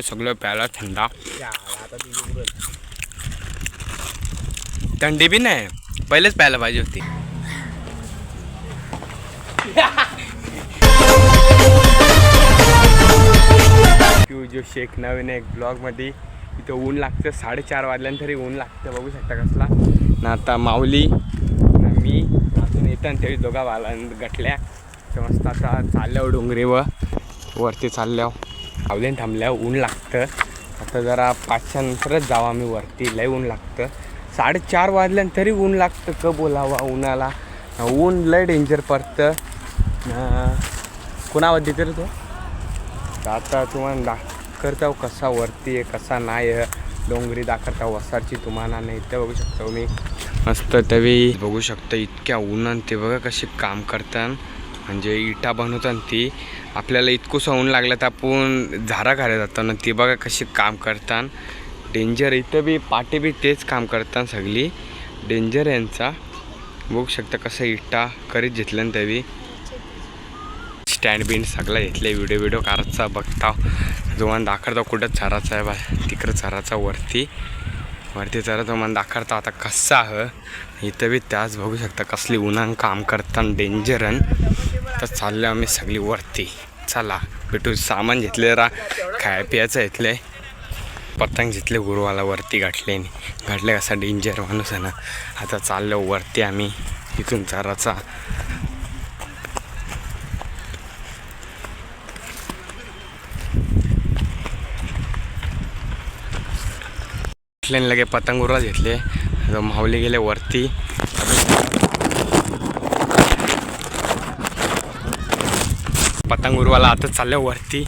सगळं प्यायला थंडा थंडी बी नाही पहिलेच प्यायला पाहिजे होती. जो शेख नवीन एक ब्लॉग मध्ये इथं ऊन लागतं 4:30 वाजल्यानंतरी ऊन लागतं बघू शकता कसला ना. आता माऊली ना मी अजून येतं तरी दोघा वाला गटल्या तर मस्त आता चालल्यावर डोंगरी वरती चालल्यावर माऊलीने थांबल्यावर ऊन लागतं. आता जरा 5च्या नंतरच जावं आम्ही वरती. लय ऊन लागतं 4:30 वाजल्यानंतरी ऊन लागतं का बोलावा उन्हाला. ऊन लय डेंजर पडतं कुणावर देते रे तो. आता तुम्हाला दाखवता कसा वरती आहे कसा नाही आहे. डोंगरी दाखवता वसारची तुम्हाला नाही तर बघू शकता मी मस्त तवी बघू शकता. इतक्या उन्हान ते बघा कसे काम करतात म्हणजे इटा बनवतात ती. आपल्याला इतकंसं ऊन लागलं तर आपण झारा घालत जातो ना. ती बघा कशी काम करतात डेंजर. इथं बी पाठी बी तेच काम करतात सगळी डेंजर यांचा. बघू शकता कसं इटा करीत घेतलं ना तवी. स्टँड बिंड सगळं घेतले. व्हिडिओ करायचा बघता तुम्हाला दाखवता कुठं चराचा आहे बा तिकडं चराचा वरती चरा तुम्हाला दाखवता आता कसा आहे. इथं बी त्याच बघू शकता कसली उन्हान काम करतात डेंजर. तर चाललं आम्ही सगळी वरती. चला भेटू. सामान घेतले जरा खाय प्यायचं घेतले. पतंग घेतले गुरुवाला वरती गाठले कसा डेंजर माणूस आहे ना. आता चाललो वरती आम्ही इथून चराचा. लगे पतंग उरवा घेतले. माऊली गेले वरती. पतंग उरवाला आता चालल्या वरती.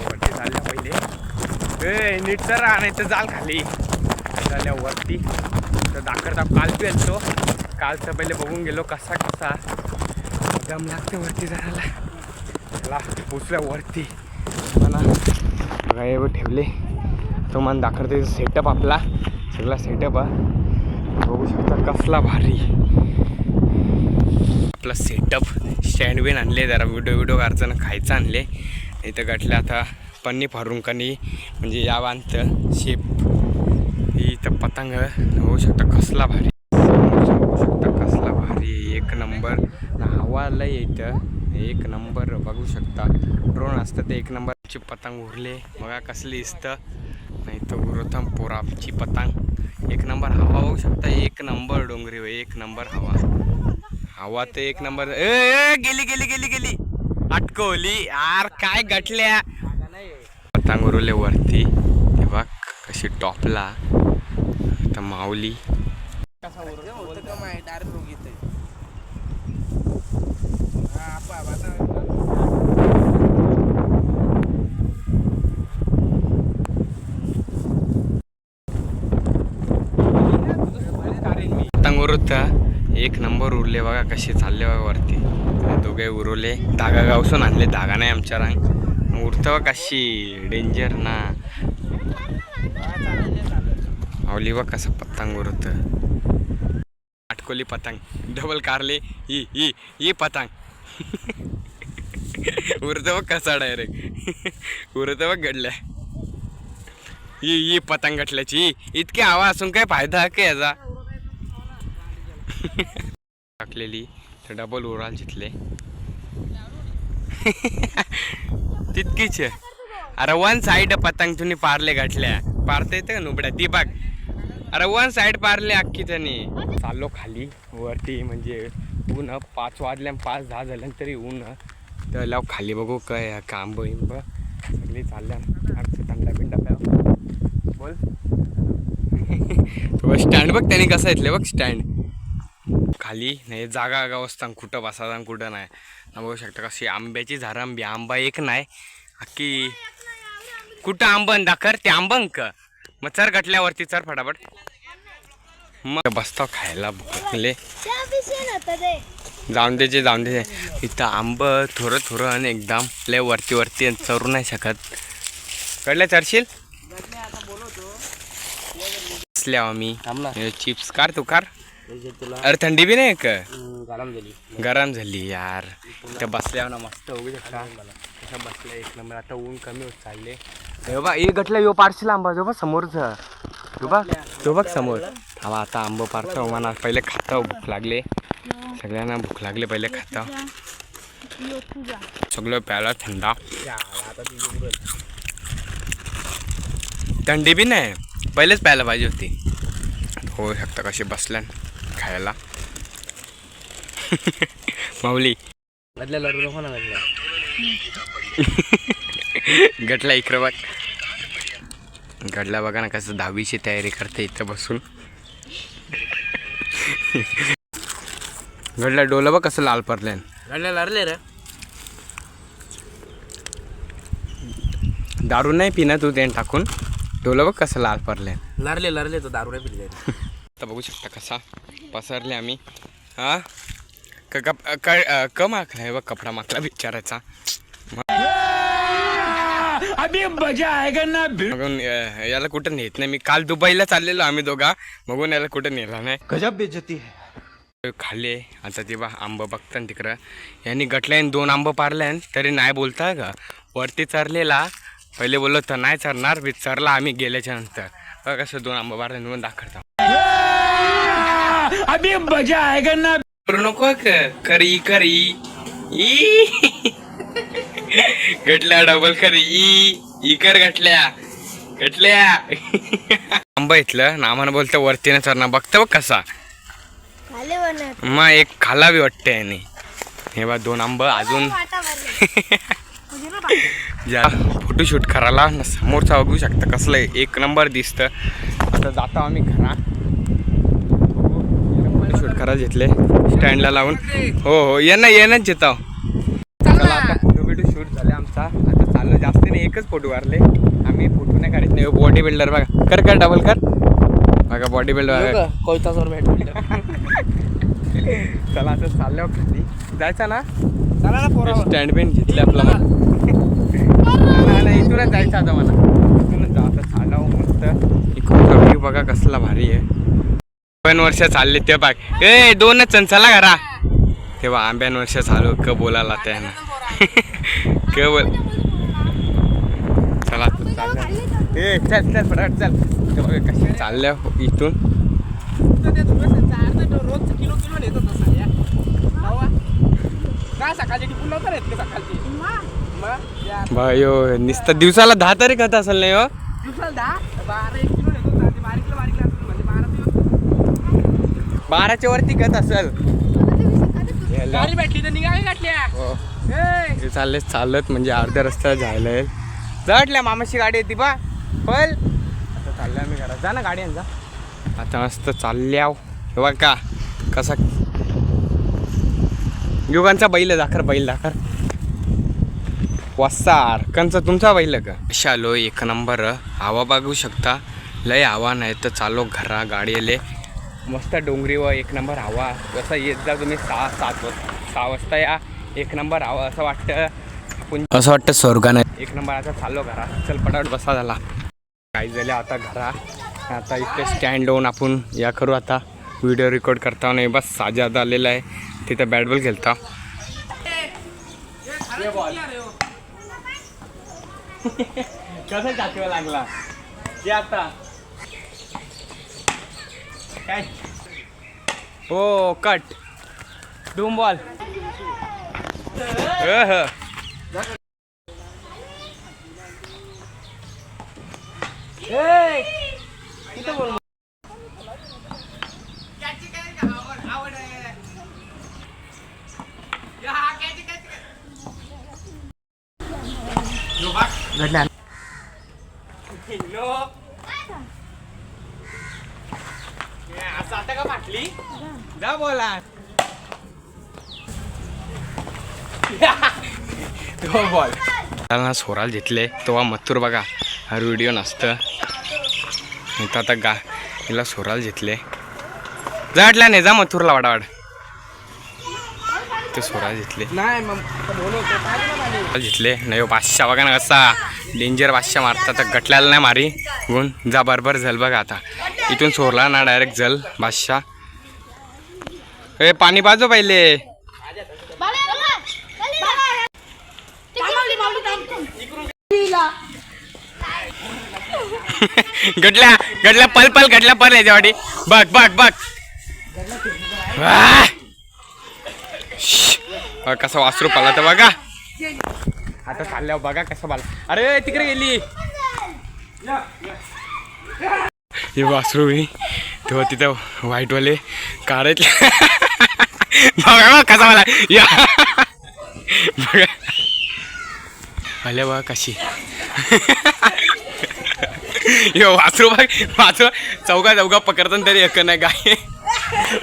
वरती चालल्या पहिले नीट तर नाही तर जाल खाली चालल्या वरती. तर दाखवता काल बी येतो कालचं पहिले बघून गेलो कसा दम लागते वरती जायला. पोचल्या वरती म्हणा ठेवले. तो मन दाखवते सेटअप आपला सगळा सेटअप बघू शकता कसला भारी आपला सेटअप. स्टँड बिन आणले जरा व्हिडिओ करायचं खायचं आणले. इथं गाठले आता पन्नी फारून कणी म्हणजे या बांधतं शेप. इथं पतंग बघू शकता कसला भारी. बघू शकता कसला भारी एक नंबर. हवा लय इथं एक नंबर बघू शकता. ड्रोन असतं ते एक नंबरची पतंग उरले बघा कसली दिसतं. नाही तर उरतम पोराची पतंग एक नंबर. हवा बघू शकता एक नंबर. डोंगरी एक नंबर हवा तर एक नंबर. गेली अटकवली यार काय गटल्या. पतंग उरले वरती ते बघ कशी टॉपला. आता माऊली पतंग उरत एक नंबर उरले बघा कसे चालले बघा वरती. दोघे उरवले. धागा गावसून आणले. धागा नाही आमच्या रांग उरतं कशी डेंजर ना. माऊली बघ कसं पतंग उरत. अटकोली पतंग डबल कारले ही पतंग उरत बघ कसा डायरेक्ट उरत बघ गडल्या. ही पतंग गटल्याची इतकी हवा असून काय फायदा का याचा. टाकलेली तर डबल उराल जिथले तितकीच. अरे वन साइड पतंग तुम्ही पारले गाठल्या पारता येते का नुबड्या ती बघ. अरे वन साइड पारले अख्खी त्याने. चाललो खाली वरती म्हणजे ऊन 5 वाजल्या 5-10 झाल्यान तरी ऊन. तर लाव खाली बघू काय काम बिंब सगळी चालल्या. थंडा बिंडा प्या बोल. स्टँड बघ त्याने कसं येतले बघ स्टँड खाली नाही जागा गावस्ता कुठं बसायचा कुठं नाही. बघू शकता कशी आंब्याची झाडं आंबा एक नाही अख्खी कुठं आंबन दाखर ते आंबंक. मग चर गटल्यावरती चर फटाफट मग बसतो खायला भुकले. जाऊन दे इथं आंब थोडं आणि एकदम लय वरती चरू नाही शकत. कळलं चरशील आम्ही चिप्स कार तू कार. अरे थंडी बी नाही का गरम झाली यार. त्या बसल्यावर ना मस्त बघू शकता कशा बसल्या एक नंबर. आता ऊन कमी होत चालले. हे बघ हे गटला यो पारशील आंबा जो बघ समोरचा तो बघ समोर. हवा आता आंबा पारता म्हणा. पहिले खाता भूक लागले सगळ्यांना भूक लागले. पहिले खाता सगळं प्यायला थंडा. थंडी बी नाही पहिलेच प्यायला पाहिजे होती. होऊ शकता कशी बसल्या खायला. माऊली गटला इकडं बघ. गडला बघा ना कसं 10वीची तयारी करते इथं बसून. गडला डोलं बघ कसं लाल पडले. गडला लारले रे. दारू नाही पिना तू ते टाकून. डोलं बघ कसं लाल पडले. लारले तो दारू नाही पिले. आता बघू शकता कसा पसरले आम्ही. हा क मागला बघ कपडा मागला विचारायचा. अभी मजा आएगा ना. मगून याला कुठं नेत नाही मी. काल दुबईला चाललेलो आम्ही दोघा. मगून याला कुठं नेला नाही. गजब बेइज्जती है. खाल्ले आता ते बा आंबा बघता तिकडं. यांनी गटल्याने 2 आंबं पारल्यान तरी नाही बोलता का. वरती चरलेला पहिले बोललो तर नाही चरणार बी. चरला आम्ही गेल्याच्या नंतर बघ कसं 2 आंबं पारल्यान म्हणून दाखवता. अभी मजा आएगा ना. नको करी करी गटल्या डबल करी ई कर गटल्या गटल्या. आंबा इथलं नामानं बोलतं वरती ना चरणार. बघतं बघ कसा मग एक खाला बी वाटते याने. हे बा 2 आंब अजून फोटोशूट करायला समोरचा बघू शकता कसलं एक नंबर दिसतं. आता जातो आम्ही घरा. फोटोशूट करायला घेतले स्टँडला लावून. हो येणंच येतो. चला आता फोटो शूट झाले आमचा. आता चाललो जास्त नाही एकच फोटो मारले आम्ही. फोटो नाही काढत नाही. बॉडी बिल्डर बघा कर डबल कर बघा बॉडी बिल्डर. चला आता चालल्यावर खाली जायचं ना. स्टँड बिन घेतले आपला. नाही इथूनच जायचं आता मला. इथूनच जा आता चालावं मस्त. इकडून व्ह्यू बघा कसला भारी आहे. 2 वर्ष चालले ते बाग. 2च चला घरा. तेव्हा आंब्यान वर्ष चालू क बोलायला त्यानं क बोल. चला चल फटाफट चल. बघा कशी चालल्या इथून. भायो नुसतं दिवसाला 10 तरी खात असेल नाही हो. 12च्या वरती खात असेल. चालत म्हणजे अर्ध्या रस्त्याला जायला येईल. जटल्या मामाची गाडी येते बा पल. आता चालल्या आम्ही घरात. जा ना गाडी जा. आता मस्त चालल्या. बघा का कसा युगांचा बैल दाखर वसार कंचा तुमचा बैल का. आलो 1 नंबर. हवा बघू शकता लय हवा नाही तर चालो घरा. गाडी आले मस्त डोंगरी व 1 नंबर हवा. जसं येत जा तुम्ही 6 वाजता या. 1 नंबर हवा असं वाटतं स्वर्गाने. 1 नंबर. आता चाललो घरा. चल पटापट बसा झाला. काही झाले आता घरा. आता इथे स्टँड लावून आपण या करू. आता व्हिडिओ रेकॉर्ड करता नाही बस. साजाद आलेला आहे तिथं बॅट बॉल खेळता. कसं टाकवा लागला ते आता काय. हो कट डूम बॉल. असं आता का फाटली जा बोला. तो बॉल त्याला सोराल घेतले तेव्हा मथुर बघा हा व्हिडिओ नसतं. आता हिला सोराल घेतले जाटल्या नाही जा मथुरला वाडावाड. ते सोराल घेतले घेतले नाही. बादशाह बघा ना कसा डेंजर बादशाह मारता. तर गटल्याला नाही मारी गुण जा बरोबर झल बघा. आता इथून सोरला ना डायरेक्ट जल बादशाह. हे पाणी पाजो पहिले. गडल्या गडल्या पल पल गडल्या पल याच्यावाडी. बघ बघ बघ वाह! कसा वासरू पाला तर बघा. आता चालल्यावर बघा कसं पाला. अरे तिकडे गेली हे वासरू. मी तेव्हा तिथं व्हाईटवाले कार आहेत. बघा कसा मला या बघा आल्या बघा कशी. यो वासरू बघ वासरू चौघा पकडताना तरी एक नाही गाय.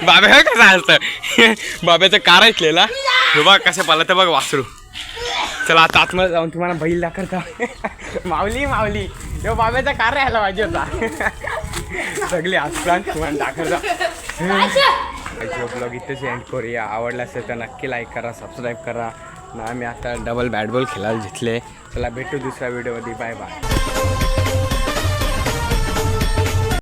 बाब्या कसं असतं बाब्याचं कार ऐकलेला. हे बघ कसं पाला तर बघ वासरू. चला आता आतमध्ये जाऊन तुम्हाला बैल दाखवता. माऊली माऊली यो बाब्याचा कार राहायला पाहिजे होता. सगळे आसपास तुम्हाला दाखवता. ब्लॉग इथेच एंड करूया. आवडला असेल तर नक्की लाईक करा, सबस्क्राईब करा. ना मी आता डबल बॅट बॉल खेळायला घेतले. चला भेटू दुसऱ्या व्हिडिओमध्ये. Bye bye.